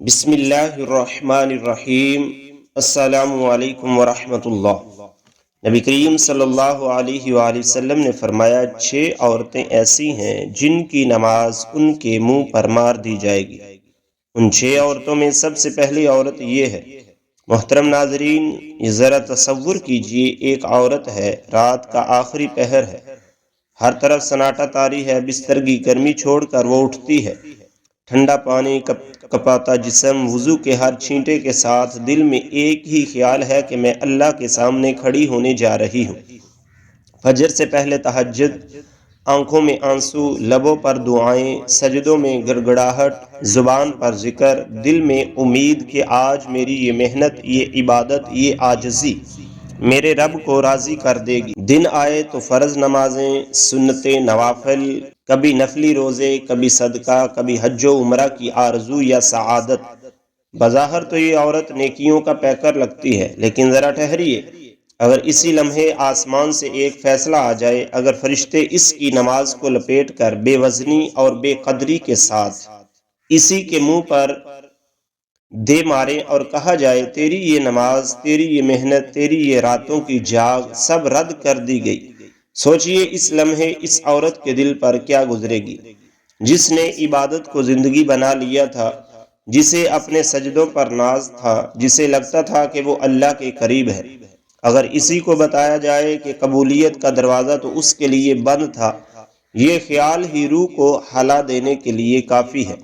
بسم اللہ الرحمن الرحیم۔ السلام علیکم ورحمۃ اللہ۔ نبی کریم صلی اللہ علیہ وآلہ وسلم نے فرمایا 6 عورتیں ایسی ہیں جن کی نماز ان کے منہ پر مار دی جائے گی۔ ان 6 عورتوں میں سب سے پہلی عورت یہ ہے۔ محترم ناظرین، یہ ذرا تصور کیجئے، ایک عورت ہے، رات کا آخری پہر ہے، ہر طرف سناٹا طاری ہے، بستر کی گرمی چھوڑ کر وہ اٹھتی ہے، ٹھنڈا پانی کپاتا جسم، وضو کے ہر چھینٹے کے ساتھ دل میں ایک ہی خیال ہے کہ میں اللہ کے سامنے کھڑی ہونے جا رہی ہوں۔ فجر سے پہلے تہجد، آنکھوں میں آنسو، لبوں پر دعائیں، سجدوں میں گڑگڑاہٹ، زبان پر ذکر، دل میں امید کہ آج میری یہ محنت، یہ عبادت، یہ عاجزی میرے رب کو راضی کر دے گی۔ دن آئے تو فرض نمازیں، سنتیں، نوافل، کبھی نفلی روزے، کبھی صدقہ، کبھی حج و عمرہ کی آرزو یا سعادت۔ بظاہر تو یہ عورت نیکیوں کا پیکر لگتی ہے، لیکن ذرا ٹھہریے، اگر اسی لمحے آسمان سے ایک فیصلہ آ جائے، اگر فرشتے اس کی نماز کو لپیٹ کر بے وزنی اور بے قدری کے ساتھ اسی کے منہ پر دے مارے اور کہا جائے تیری یہ نماز، تیری یہ محنت، تیری یہ راتوں کی جاگ سب رد کر دی گئی، سوچئے اس لمحے اس عورت کے دل پر کیا گزرے گی، جس نے عبادت کو زندگی بنا لیا تھا، جسے اپنے سجدوں پر ناز تھا، جسے لگتا تھا کہ وہ اللہ کے قریب ہے۔ اگر اسی کو بتایا جائے کہ قبولیت کا دروازہ تو اس کے لیے بند تھا، یہ خیال ہی روح کو ہلا دینے کے لیے کافی ہے،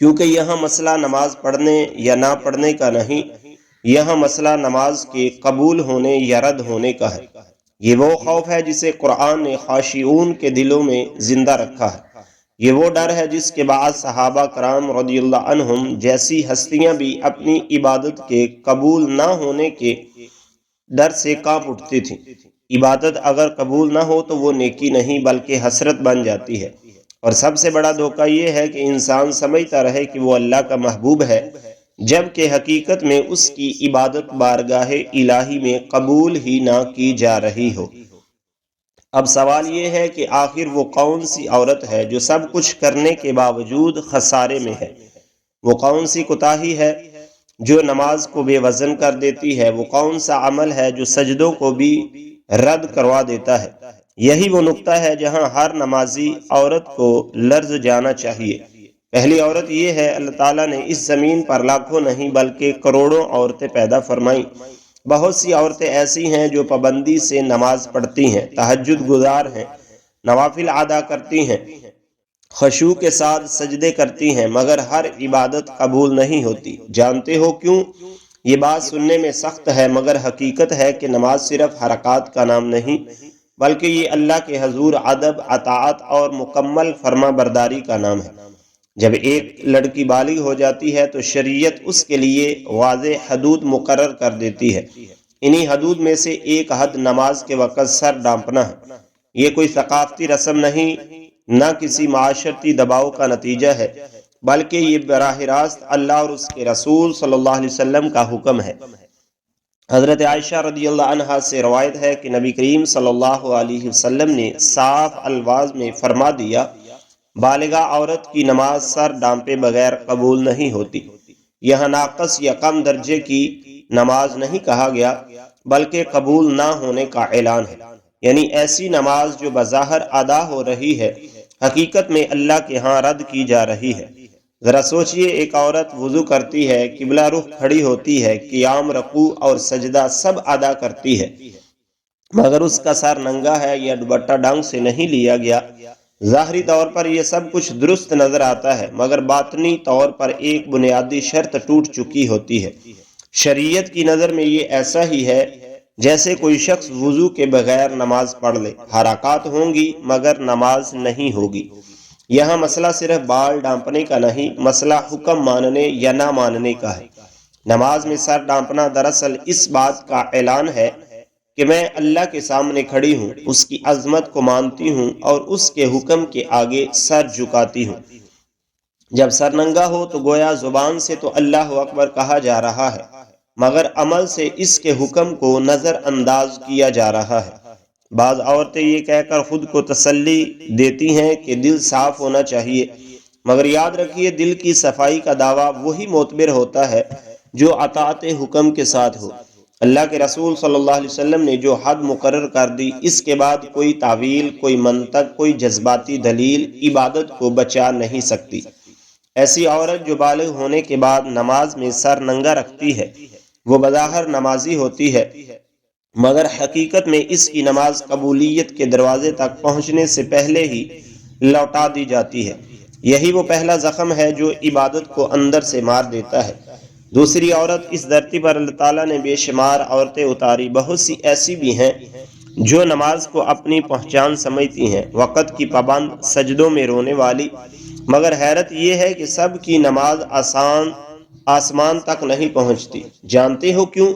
کیونکہ یہاں مسئلہ نماز پڑھنے یا نہ پڑھنے کا نہیں، یہاں مسئلہ نماز کے قبول ہونے یا رد ہونے کا ہے۔ یہ وہ خوف ہے جسے قرآن نے خاشعون کے دلوں میں زندہ رکھا ہے۔ یہ وہ ڈر ہے جس کے بعد صحابہ کرام رضی اللہ عنہم جیسی ہستیاں بھی اپنی عبادت کے قبول نہ ہونے کے ڈر سے کانپ اٹھتی تھیں۔ عبادت اگر قبول نہ ہو تو وہ نیکی نہیں بلکہ حسرت بن جاتی ہے، اور سب سے بڑا دھوکہ یہ ہے کہ انسان سمجھتا رہے کہ وہ اللہ کا محبوب ہے، جبکہ حقیقت میں اس کی عبادت بارگاہ الہی میں قبول ہی نہ کی جا رہی ہو۔ اب سوال یہ ہے کہ آخر وہ کون سی عورت ہے جو سب کچھ کرنے کے باوجود خسارے میں ہے؟ وہ کون سی کوتاہی ہے جو نماز کو بے وزن کر دیتی ہے؟ وہ کون سا عمل ہے جو سجدوں کو بھی رد کروا دیتا ہے؟ یہی وہ نقطہ ہے جہاں ہر نمازی عورت کو لرز جانا چاہیے۔ پہلی عورت یہ ہے، اللہ تعالیٰ نے اس زمین پر لاکھوں نہیں بلکہ کروڑوں عورتیں پیدا فرمائیں۔ بہت سی عورتیں ایسی ہیں جو پابندی سے نماز پڑھتی ہیں، تہجد گزار ہیں، نوافل ادا کرتی ہیں، خشوع کے ساتھ سجدے کرتی ہیں، مگر ہر عبادت قبول نہیں ہوتی۔ جانتے ہو کیوں؟ یہ بات سننے میں سخت ہے، مگر حقیقت ہے کہ نماز صرف حرکات کا نام نہیں بلکہ یہ اللہ کے حضور ادب، اطاعت اور مکمل فرما برداری کا نام ہے۔ جب ایک لڑکی بالغ ہو جاتی ہے تو شریعت اس کے لیے واضح حدود مقرر کر دیتی ہے۔ انہی حدود میں سے ایک حد نماز کے وقت سر ڈانپنا ہے۔ یہ کوئی ثقافتی رسم نہیں، نہ کسی معاشرتی دباؤ کا نتیجہ ہے، بلکہ یہ براہ راست اللہ اور اس کے رسول صلی اللہ علیہ وسلم کا حکم ہے۔ حضرت عائشہ رضی اللہ عنہا سے روایت ہے کہ نبی کریم صلی اللہ علیہ وسلم نے صاف الفاظ میں فرما دیا، بالغہ عورت کی نماز سر ڈانپے بغیر قبول نہیں ہوتی۔ یہاں ناقص یا کم درجے کی نماز نہیں کہا گیا بلکہ قبول نہ ہونے کا اعلان ہے، یعنی ایسی نماز جو بظاہر ادا ہو رہی ہے، حقیقت میں اللہ کے ہاں رد کی جا رہی ہے۔ ذرا سوچئے، ایک عورت وضو کرتی ہے، قبلہ رخ کھڑی ہوتی ہے، قیام، رکوع اور سجدہ سب ادا کرتی ہے، مگر اس کا سر ننگا ہے یا دوپٹہ ڈھنگ سے نہیں لیا گیا۔ ظاہری طور پر یہ سب کچھ درست نظر آتا ہے، مگر باطنی طور پر ایک بنیادی شرط ٹوٹ چکی ہوتی ہے۔ شریعت کی نظر میں یہ ایسا ہی ہے جیسے کوئی شخص وضو کے بغیر نماز پڑھ لے، حرکات ہوں گی مگر نماز نہیں ہوگی۔ یہاں مسئلہ صرف بال ڈانپنے کا نہیں، مسئلہ حکم ماننے یا نہ ماننے کا ہے۔ نماز میں سر ڈانپنا دراصل اس بات کا اعلان ہے کہ میں اللہ کے سامنے کھڑی ہوں، اس کی عظمت کو مانتی ہوں اور اس کے حکم کے آگے سر جھکاتی ہوں۔ جب سر ننگا ہو تو گویا زبان سے تو اللہ اکبر کہا جا رہا ہے، مگر عمل سے اس کے حکم کو نظر انداز کیا جا رہا ہے۔ بعض عورتیں یہ کہہ کر خود کو تسلی دیتی ہیں کہ دل صاف ہونا چاہیے، مگر یاد رکھیے دل کی صفائی کا دعویٰ وہی معتبر ہوتا ہے جو اطاعت حکم کے ساتھ ہو۔ اللہ کے رسول صلی اللہ علیہ وسلم نے جو حد مقرر کر دی، اس کے بعد کوئی تعویل، کوئی منطق، کوئی جذباتی دلیل عبادت کو بچا نہیں سکتی۔ ایسی عورت جو بالغ ہونے کے بعد نماز میں سر ننگا رکھتی ہے وہ بظاہر نمازی ہوتی ہے، مگر حقیقت میں اس کی نماز قبولیت کے دروازے تک پہنچنے سے پہلے ہی لوٹا دی جاتی ہے۔ یہی وہ پہلا زخم ہے جو عبادت کو اندر سے مار دیتا ہے۔ دوسری عورت، اس دھرتی پر اللہ تعالیٰ نے بے شمار عورتیں اتاری، بہت سی ایسی بھی ہیں جو نماز کو اپنی پہچان سمجھتی ہیں، وقت کی پابند، سجدوں میں رونے والی، مگر حیرت یہ ہے کہ سب کی نماز آسمان تک نہیں پہنچتی۔ جانتے ہو کیوں؟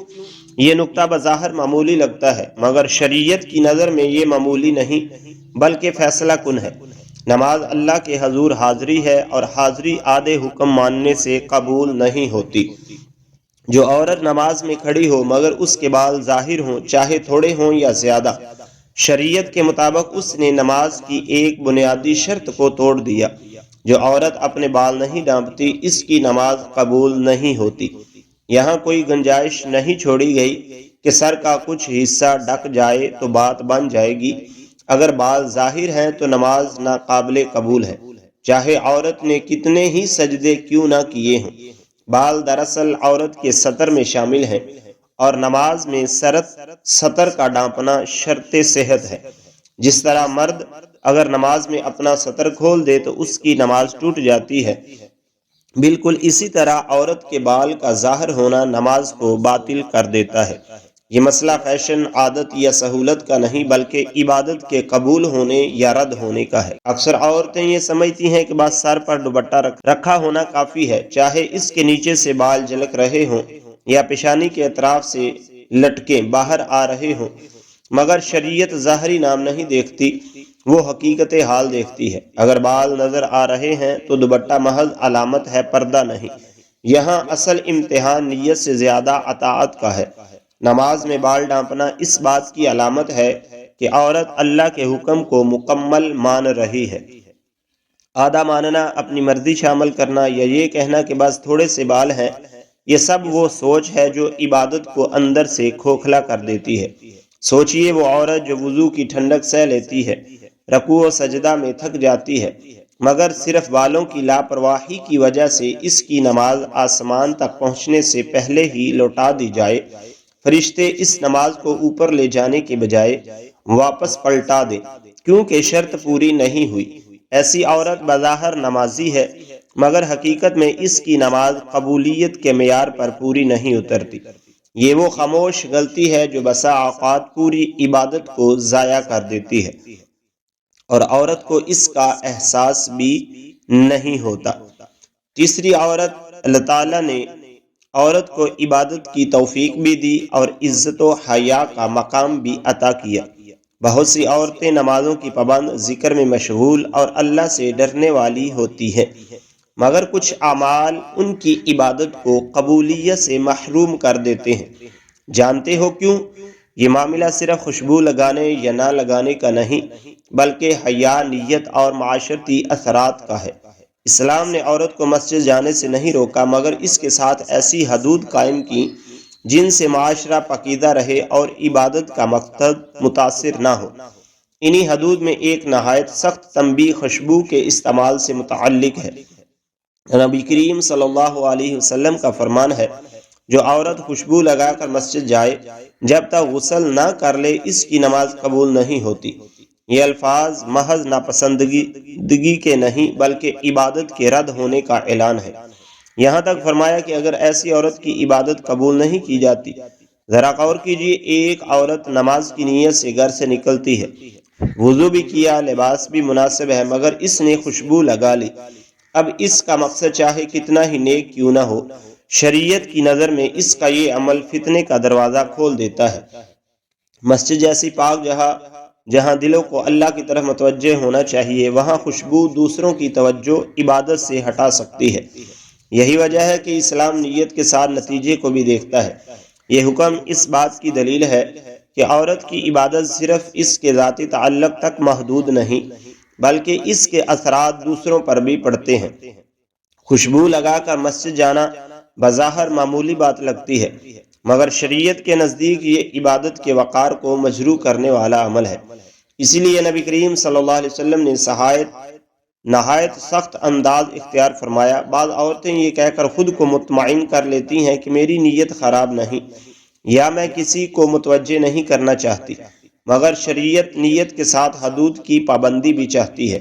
یہ نقطہ بظاہر معمولی لگتا ہے، مگر شریعت کی نظر میں یہ معمولی نہیں بلکہ فیصلہ کن ہے۔ نماز اللہ کے حضور حاضری ہے، اور حاضری آدھے حکم ماننے سے قبول نہیں ہوتی۔ جو عورت نماز میں کھڑی ہو مگر اس کے بال ظاہر ہوں، چاہے تھوڑے ہوں یا زیادہ، شریعت کے مطابق اس نے نماز کی ایک بنیادی شرط کو توڑ دیا۔ جو عورت اپنے بال نہیں ڈھانپتی، اس کی نماز قبول نہیں ہوتی۔ یہاں کوئی گنجائش نہیں چھوڑی گئی کہ سر کا کچھ حصہ ڈھک جائے تو بات بن جائے گی۔ اگر بال ظاہر ہیں تو نماز ناقابل قبول ہے، چاہے عورت نے کتنے ہی سجدے کیوں نہ کیے ہوں۔ بال دراصل عورت کے سطر میں شامل ہیں، اور نماز میں سطر کا ڈھانپنا شرط صحت ہے۔ جس طرح مرد اگر نماز میں اپنا سطر کھول دے تو اس کی نماز ٹوٹ جاتی ہے، بالکل اسی طرح عورت کے بال کا ظاہر ہونا نماز کو باطل کر دیتا ہے۔ یہ مسئلہ فیشن، عادت یا سہولت کا نہیں بلکہ عبادت کے قبول ہونے یا رد ہونے کا ہے۔ اکثر عورتیں یہ سمجھتی ہیں کہ بس سر پر دوپٹہ رکھا ہونا کافی ہے، چاہے اس کے نیچے سے بال جھلک رہے ہوں یا پیشانی کے اطراف سے لٹکیں باہر آ رہے ہوں، مگر شریعت ظاہری نام نہیں دیکھتی، وہ حقیقت حال دیکھتی ہے۔ اگر بال نظر آ رہے ہیں تو دوپٹہ محض علامت ہے، پردہ نہیں۔ یہاں اصل امتحان نیت سے زیادہ اطاعت کا ہے۔ نماز میں بال ڈھانپنا اس بات کی علامت ہے کہ عورت اللہ کے حکم کو مکمل مان رہی ہے۔ آدھا ماننا، اپنی مرضی شامل کرنا یا یہ کہنا کہ بس تھوڑے سے بال ہیں، یہ سب وہ سوچ ہے جو عبادت کو اندر سے کھوکھلا کر دیتی ہے۔ سوچئے وہ عورت جو وضو کی ٹھنڈک سہ لیتی ہے، رکوع و سجدہ میں تھک جاتی ہے، مگر صرف بالوں کی لاپرواہی کی وجہ سے اس کی نماز آسمان تک پہنچنے سے پہلے ہی لوٹا دی جائے، فرشتے اس نماز کو اوپر لے جانے کے بجائے واپس پلٹا دیں کیونکہ شرط پوری نہیں ہوئی۔ ایسی عورت بظاہر نمازی ہے، مگر حقیقت میں اس کی نماز قبولیت کے معیار پر پوری نہیں اترتی۔ یہ وہ خاموش غلطی ہے جو بسا اوقات پوری عبادت کو ضائع کر دیتی ہے، اور عورت کو اس کا احساس بھی نہیں ہوتا۔ تیسری عورت، اللہ تعالیٰ نے عورت کو عبادت کی توفیق بھی دی اور عزت و حیا کا مقام بھی عطا کیا۔ بہت سی عورتیں نمازوں کی پابند، ذکر میں مشغول اور اللہ سے ڈرنے والی ہوتی ہیں، مگر کچھ اعمال ان کی عبادت کو قبولیت سے محروم کر دیتے ہیں۔ جانتے ہو کیوں؟ یہ معاملہ صرف خوشبو لگانے یا نہ لگانے کا نہیں بلکہ حیا، نیت اور معاشرتی اثرات کا ہے۔ اسلام نے عورت کو مسجد جانے سے نہیں روکا، مگر اس کے ساتھ ایسی حدود قائم کی جن سے معاشرہ پاکیزہ رہے اور عبادت کا مقصد متاثر نہ ہو۔ انہی حدود میں ایک نہایت سخت تنبیہ خوشبو کے استعمال سے متعلق ہے۔ نبی کریم صلی اللہ علیہ وسلم کا فرمان ہے، جو عورت خوشبو لگا کر مسجد جائے جب تک غسل نہ کر لے اس کی نماز قبول نہیں ہوتی۔ یہ الفاظ محض ناپسندگی کے نہیں بلکہ عبادت کے رد ہونے کا اعلان ہے۔ یہاں تک فرمایا کہ اگر ایسی عورت کی عبادت قبول نہیں کی جاتی، ذرا غور کیجیے، ایک عورت نماز کی نیت سے گھر سے نکلتی ہے، وضو بھی کیا، لباس بھی مناسب ہے، مگر اس نے خوشبو لگا لی۔ اب اس کا مقصد چاہے کتنا ہی نیک کیوں نہ ہو، شریعت کی نظر میں اس کا یہ عمل فتنے کا دروازہ کھول دیتا ہے۔ مسجد جیسی پاک جہاں دلوں کو اللہ کی طرف متوجہ ہونا چاہیے، وہاں خوشبو دوسروں کی توجہ عبادت سے ہٹا سکتی ہے۔ یہی وجہ ہے کہ اسلام نیت کے ساتھ نتیجے کو بھی دیکھتا ہے۔ یہ حکم اس بات کی دلیل ہے کہ عورت کی عبادت صرف اس کے ذاتی تعلق تک محدود نہیں بلکہ اس کے اثرات دوسروں پر بھی پڑتے ہیں۔ خوشبو لگا کر مسجد جانا بظاہر معمولی بات لگتی ہے، مگر شریعت کے نزدیک یہ عبادت کے وقار کو مجروح کرنے والا عمل ہے۔ اسی لیے نبی کریم صلی اللہ علیہ وسلم نے نہایت سخت انداز اختیار فرمایا۔ بعض عورتیں یہ کہہ کر خود کو مطمئن کر لیتی ہیں کہ میری نیت خراب نہیں، یا میں کسی کو متوجہ نہیں کرنا چاہتی، مگر شریعت نیت کے ساتھ حدود کی پابندی بھی چاہتی ہے۔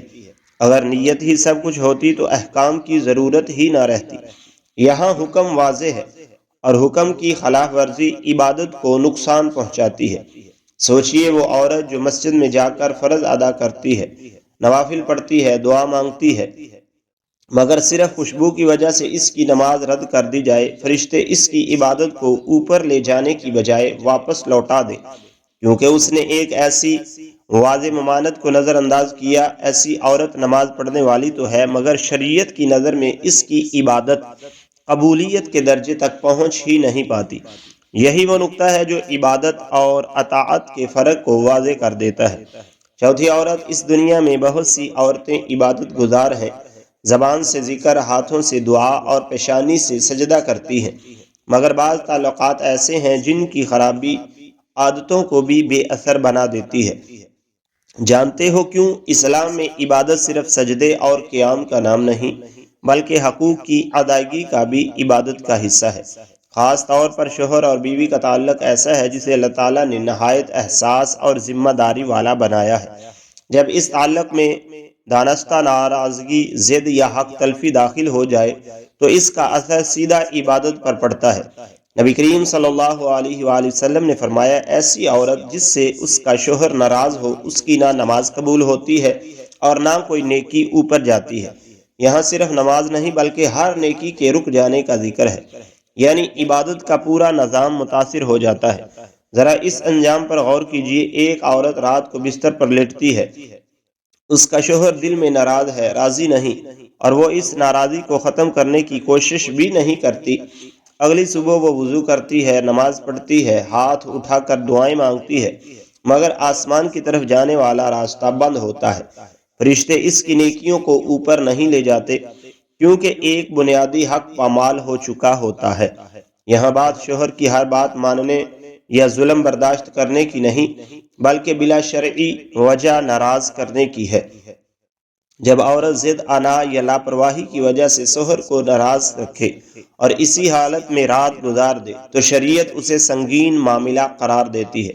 اگر نیت ہی سب کچھ ہوتی تو احکام کی ضرورت ہی نہ رہتی۔ یہاں حکم واضح ہے، اور حکم کی خلاف ورزی عبادت کو نقصان پہنچاتی ہے۔ سوچئے وہ عورت جو مسجد میں جا کر فرض ادا کرتی ہے، نوافل پڑھتی ہے، دعا مانگتی ہے، مگر صرف خوشبو کی وجہ سے اس کی نماز رد کر دی جائے، فرشتے اس کی عبادت کو اوپر لے جانے کی بجائے واپس لوٹا دیں، کیونکہ اس نے ایک ایسی واضح ممانعت کو نظر انداز کیا۔ ایسی عورت نماز پڑھنے والی تو ہے، مگر شریعت کی نظر میں اس کی عبادت قبولیت کے درجے تک پہنچ ہی نہیں پاتی۔ یہی وہ نقطہ ہے جو عبادت اور اطاعت کے فرق کو واضح کر دیتا ہے۔ چوتھی عورت، اس دنیا میں بہت سی عورتیں عبادت گزار ہیں، زبان سے ذکر، ہاتھوں سے دعا اور پیشانی سے سجدہ کرتی ہیں، مگر بعض تعلقات ایسے ہیں جن کی خرابی عادتوں کو بھی بے اثر بنا دیتی ہے۔ جانتے ہو کیوں؟ اسلام میں عبادت صرف سجدے اور قیام کا نام نہیں، بلکہ حقوق کی ادائیگی کا بھی عبادت کا حصہ ہے۔ خاص طور پر شوہر اور بیوی کا تعلق ایسا ہے جسے اللہ تعالیٰ نے نہایت احساس اور ذمہ داری والا بنایا ہے۔ جب اس تعلق میں دانستہ ناراضگی، ضد یا حق تلفی داخل ہو جائے تو اس کا اثر سیدھا عبادت پر پڑتا ہے۔ نبی کریم صلی اللہ علیہ وآلہ وسلم نے فرمایا، ایسی عورت جس سے اس کا شوہر ناراض ہو، اس کی نہ نماز قبول ہوتی ہے اور نہ کوئی نیکی اوپر جاتی ہے۔ یہاں صرف نماز نہیں بلکہ ہر نیکی کے رک جانے کا ذکر ہے، یعنی عبادت کا پورا نظام متاثر ہو جاتا ہے۔ ذرا اس انجام پر غور کیجئے۔ ایک عورت رات کو بستر پر لیٹتی ہے، اس کا شوہر دل میں ناراض ہے، راضی نہیں، اور وہ اس ناراضی کو ختم کرنے کی کوشش بھی نہیں کرتی۔ اگلی صبح وہ وضو کرتی ہے، نماز پڑھتی ہے، ہاتھ اٹھا کر دعائیں مانگتی ہے، مگر آسمان کی طرف جانے والا راستہ بند ہوتا ہے۔ فرشتے اس کی نیکیوں کو اوپر نہیں لے جاتے، کیونکہ ایک بنیادی حق پامال ہو چکا ہوتا ہے۔ یہاں بات شوہر کی ہر بات ماننے یا ظلم برداشت کرنے کی نہیں، بلکہ بلا شرعی وجہ ناراض کرنے کی ہے۔ جب عورت ضد، انا یا لاپرواہی کی وجہ سے شوہر کو ناراض رکھے اور اسی حالت میں رات گزار دے تو شریعت اسے سنگین معاملہ قرار دیتی ہے،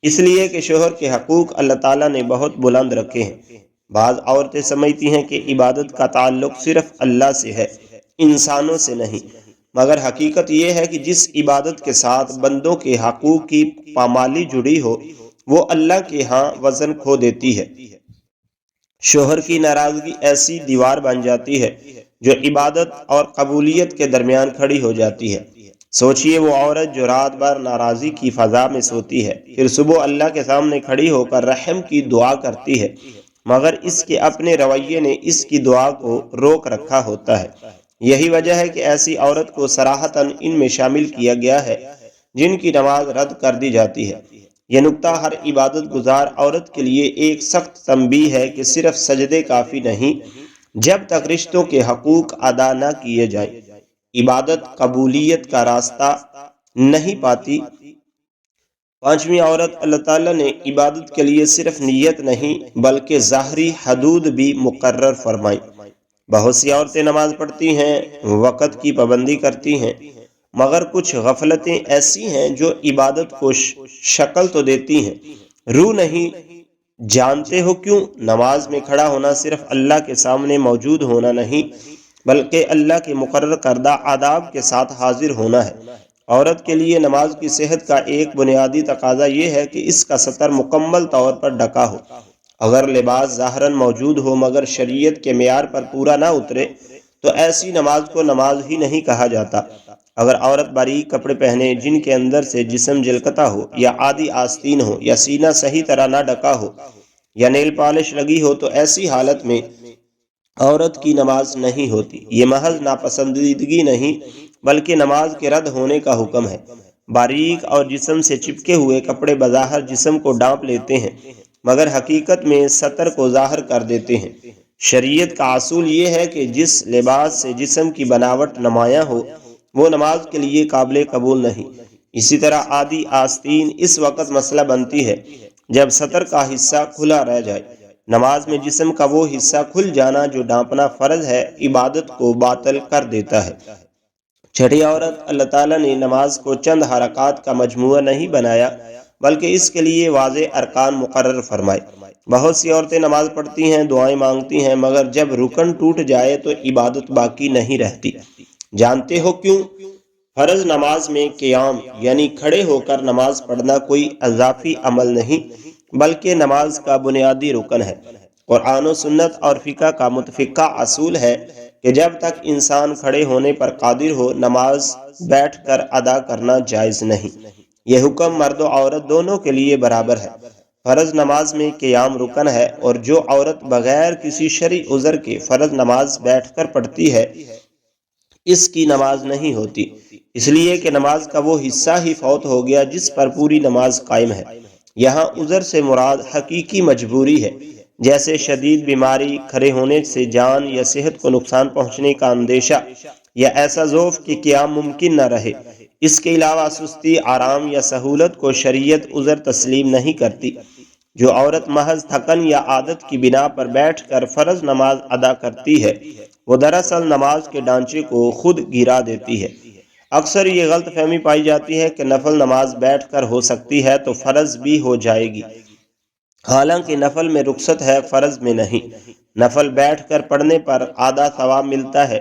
اس لیے کہ شوہر کے حقوق اللہ تعالیٰ نے بہت بلند رکھے ہیں۔ بعض عورتیں سمجھتی ہیں کہ عبادت کا تعلق صرف اللہ سے ہے، انسانوں سے نہیں، مگر حقیقت یہ ہے کہ جس عبادت کے ساتھ بندوں کے حقوق کی پامالی جڑی ہو وہ اللہ کے ہاں وزن کھو دیتی ہے۔ شوہر کی ناراضگی ایسی دیوار بن جاتی ہے جو عبادت اور قبولیت کے درمیان کھڑی ہو جاتی ہے۔ سوچئے وہ عورت جو رات بھر ناراضی کی فضا میں سوتی ہے، پھر صبح اللہ کے سامنے کھڑی ہو کر رحم کی دعا کرتی ہے، مگر اس کے اپنے رویے نے اس کی دعا کو روک رکھا ہوتا ہے۔ یہی وجہ ہے کہ ایسی عورت کو صراحتاً ان میں شامل کیا گیا ہے جن کی نماز رد کر دی جاتی ہے۔ یہ نکتہ ہر عبادت گزار عورت کے لیے ایک سخت تنبیہ ہے کہ صرف سجدے کافی نہیں، جب تک رشتوں کے حقوق ادا نہ کیے جائیں عبادت قبولیت کا راستہ نہیں پاتی۔ پانچویں عورت، اللہ تعالیٰ نے عبادت کے لیے صرف نیت نہیں بلکہ ظاہری حدود بھی مقرر فرمائی۔ بہت سی عورتیں نماز پڑھتی ہیں، وقت کی پابندی کرتی ہیں، مگر کچھ غفلتیں ایسی ہیں جو عبادت کو شکل تو دیتی ہیں، روح نہیں۔ جانتے ہو کیوں؟ نماز میں کھڑا ہونا صرف اللہ کے سامنے موجود ہونا نہیں، بلکہ اللہ کے مقرر کردہ آداب کے ساتھ حاضر ہونا ہے۔ عورت کے لیے نماز کی صحت کا ایک بنیادی تقاضا یہ ہے کہ اس کا سطر مکمل طور پر ڈھکا ہو۔ اگر لباس ظاہراً موجود ہو مگر شریعت کے معیار پر پورا نہ اترے تو ایسی نماز کو نماز ہی نہیں کہا جاتا۔ اگر عورت باریک کپڑے پہنے جن کے اندر سے جسم جلکتا ہو، یا آدھی آستین ہو، یا سینہ صحیح طرح نہ ڈھکا ہو، یا نیل پالش لگی ہو تو ایسی حالت میں عورت کی نماز نہیں ہوتی۔ یہ محض ناپسندیدگی نہیں بلکہ نماز کے رد ہونے کا حکم ہے۔ باریک اور جسم سے چپکے ہوئے کپڑے بظاہر جسم کو ڈانپ لیتے ہیں، مگر حقیقت میں سطر کو ظاہر کر دیتے ہیں۔ شریعت کا اصول یہ ہے کہ جس لباس سے جسم کی بناوٹ نمایاں ہو وہ نماز کے لیے قابل قبول نہیں۔ اسی طرح آدھی آستین اس وقت مسئلہ بنتی ہے جب سطر کا حصہ کھلا رہ جائے۔ نماز میں جسم کا وہ حصہ کھل جانا جو ڈھانپنا فرض ہے عبادت کو باطل کر دیتا ہے۔ چھٹی عورت، اللہ تعالیٰ نے نماز کو چند حرکات کا مجموعہ نہیں بنایا بلکہ اس کے لیے واضح ارکان مقرر فرمائے۔ بہت سی عورتیں نماز پڑھتی ہیں، دعائیں مانگتی ہیں، مگر جب رکن ٹوٹ جائے تو عبادت باقی نہیں رہتی۔ جانتے ہو کیوں؟ فرض نماز میں قیام یعنی کھڑے ہو کر نماز پڑھنا کوئی اضافی عمل نہیں بلکہ نماز کا بنیادی رکن ہے۔ قرآن و سنت اور فقہ کا متفقہ اصول ہے کہ جب تک انسان کھڑے ہونے پر قادر ہو نماز بیٹھ کر ادا کرنا جائز نہیں۔ یہ حکم مرد و عورت دونوں کے لیے برابر ہے۔ فرض نماز میں قیام رکن ہے اور جو عورت بغیر کسی شرعی عذر کے فرض نماز بیٹھ کر پڑھتی ہے اس کی نماز نہیں ہوتی، اس لیے کہ نماز کا وہ حصہ ہی فوت ہو گیا جس پر پوری نماز قائم ہے۔ یہاں عذر سے مراد حقیقی مجبوری ہے، جیسے شدید بیماری، کھڑے ہونے سے جان یا صحت کو نقصان پہنچنے کا اندیشہ، یا ایسا ضعف کہ قیام ممکن نہ رہے۔ اس کے علاوہ سستی، آرام یا سہولت کو شریعت عذر تسلیم نہیں کرتی۔ جو عورت محض تھکن یا عادت کی بنا پر بیٹھ کر فرض نماز ادا کرتی ہے وہ دراصل نماز کے ڈھانچے کو خود گرا دیتی ہے۔ اکثر یہ غلط فہمی پائی جاتی ہے کہ نفل نماز بیٹھ کر ہو سکتی ہے تو فرض بھی ہو جائے گی، حالانکہ نفل میں رخصت ہے، فرض میں نہیں۔ نفل بیٹھ کر پڑھنے پر آدھا ثواب ملتا ہے،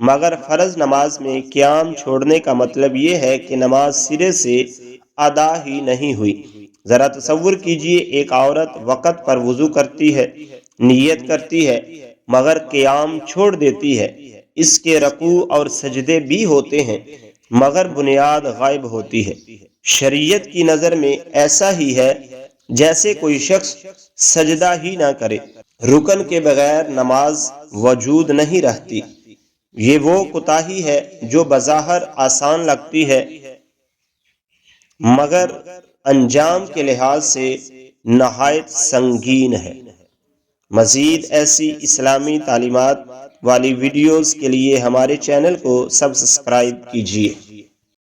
مگر فرض نماز میں قیام چھوڑنے کا مطلب یہ ہے کہ نماز سرے سے ادا ہی نہیں ہوئی۔ ذرا تصور کیجئے، ایک عورت وقت پر وضو کرتی ہے، نیت کرتی ہے، مگر قیام چھوڑ دیتی ہے۔ اس کے رکوع اور سجدے بھی ہوتے ہیں مگر بنیاد غائب ہوتی ہے۔ شریعت کی نظر میں ایسا ہی ہے جیسے کوئی شخص سجدہ ہی نہ کرے۔ رکن کے بغیر نماز وجود نہیں رہتی۔ یہ وہ کوتاہی ہے جو بظاہر آسان لگتی ہے مگر انجام کے لحاظ سے نہایت سنگین ہے۔ مزید ایسی اسلامی تعلیمات والی ویڈیوز کے لیے ہمارے چینل کو سبسکرائب کیجیے۔